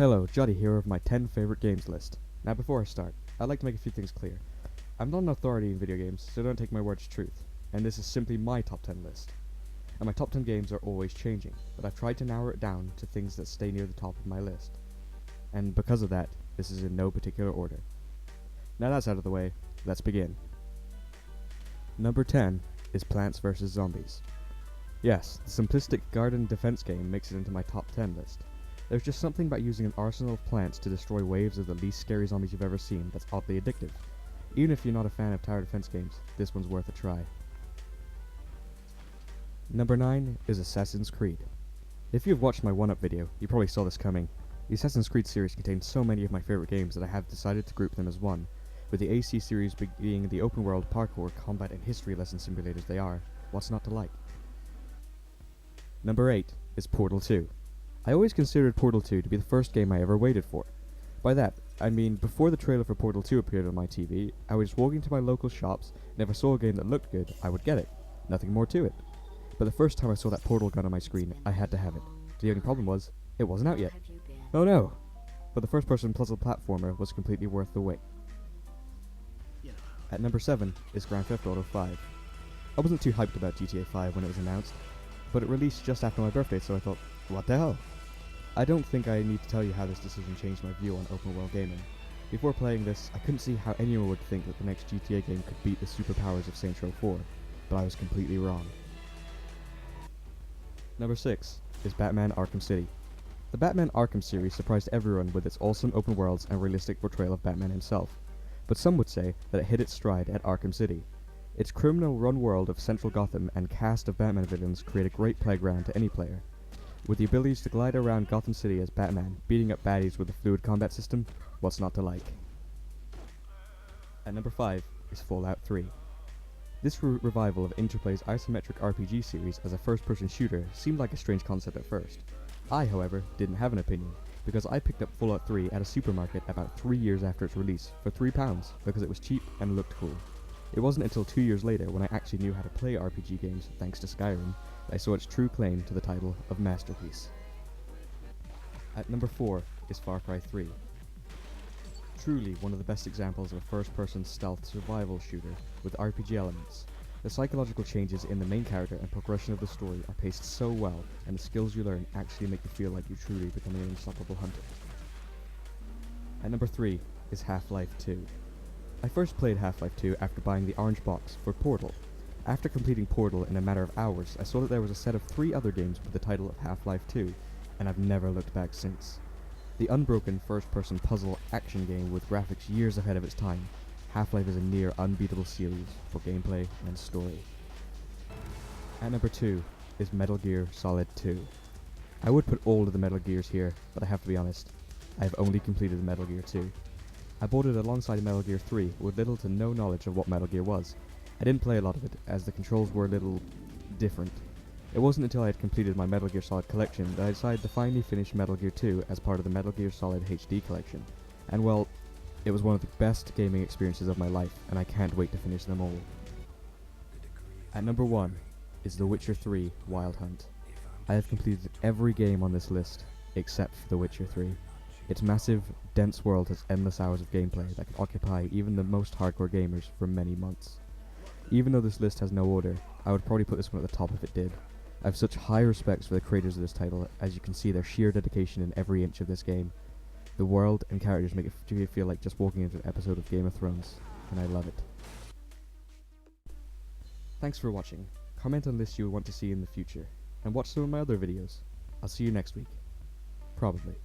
Hello, Juddy here with my 10 favorite games list. Now before I start, I'd like to make a few things clear. I'm not an authority in video games, so don't take my word as truth, and this is simply my top 10 list. And my top 10 games are always changing, but I've tried to narrow it down to things that stay near the top of my list. And because of that, this is in no particular order. Now that's out of the way, let's begin. Number 10 is Plants vs. Zombies. Yes, the simplistic garden defense game makes it into my top 10 list. There's just something about using an arsenal of plants to destroy waves of the least scary zombies you've ever seen that's oddly addictive. Even if you're not a fan of tower defense games, this one's worth a try. Number 9 is Assassin's Creed. If you've watched my 1-up video, you probably saw this coming. The Assassin's Creed series contains so many of my favorite games that I have decided to group them as one, with the AC series being the open world parkour, combat and history lesson simulators they are. What's not to like? Number 8 is Portal 2. I always considered Portal 2 to be the first game I ever waited for. By that, I mean before the trailer for Portal 2 appeared on my TV, I was walking to my local shops, and if I saw a game that looked good, I would get it. Nothing more to it. But the first time I saw that Portal gun on my screen, I had to have it. The only problem was, it wasn't out yet. Oh no! But the first-person puzzle platformer was completely worth the wait. At number 7 is Grand Theft Auto 5. I wasn't too hyped about GTA 5 when it was announced, but it released just after my birthday, so I thought, what the hell? I don't think I need to tell you how this decision changed my view on open world gaming. Before playing this, I couldn't see how anyone would think that the next GTA game could beat the superpowers of Saints Row 4, but I was completely wrong. Number 6 is Batman Arkham City. The Batman Arkham series surprised everyone with its awesome open worlds and realistic portrayal of Batman himself, but some would say that it hit its stride at Arkham City. Its criminal-run world of central Gotham and cast of Batman villains create a great playground to any player. With the abilities to glide around Gotham City as Batman, beating up baddies with a fluid combat system, what's not to like? At number 5 is Fallout 3. This revival of Interplay's isometric RPG series as a first-person shooter seemed like a strange concept at first. I, however, didn't have an opinion, because I picked up Fallout 3 at a supermarket about 3 years after its release for £3 because it was cheap and looked cool. It wasn't until 2 years later when I actually knew how to play RPG games thanks to Skyrim that I saw its true claim to the title of masterpiece. At number 4 is Far Cry 3. Truly one of the best examples of a first-person stealth survival shooter with RPG elements. The psychological changes in the main character and progression of the story are paced so well, and the skills you learn actually make you feel like you truly become an unstoppable hunter. At number 3 is Half-Life 2. I first played Half-Life 2 after buying the orange box for Portal. After completing Portal in a matter of hours, I saw that there was a set of 3 other games with the title of Half-Life 2, and I've never looked back since. The unbroken first-person puzzle action game with graphics years ahead of its time, Half-Life is a near unbeatable series for gameplay and story. At number 2 is Metal Gear Solid 2. I would put all of the Metal Gears here, but I have to be honest, I have only completed Metal Gear 2. I bought it alongside Metal Gear 3 with little to no knowledge of what Metal Gear was. I didn't play a lot of it, as the controls were a little different. It wasn't until I had completed my Metal Gear Solid collection that I decided to finally finish Metal Gear 2 as part of the Metal Gear Solid HD collection. And well, it was one of the best gaming experiences of my life, and I can't wait to finish them all. At number 1 is The Witcher 3 Wild Hunt. I have completed every game on this list, except for The Witcher 3. Its massive, dense world has endless hours of gameplay that can occupy even the most hardcore gamers for many months. Even though this list has no order, I would probably put this one at the top if it did. I have such high respects for the creators of this title, as you can see their sheer dedication in every inch of this game. The world and characters make it feel like just walking into an episode of Game of Thrones, and I love it. Thanks for watching. Comment on lists you want to see in the future, and watch some of my other videos. I'll see you next week. Probably.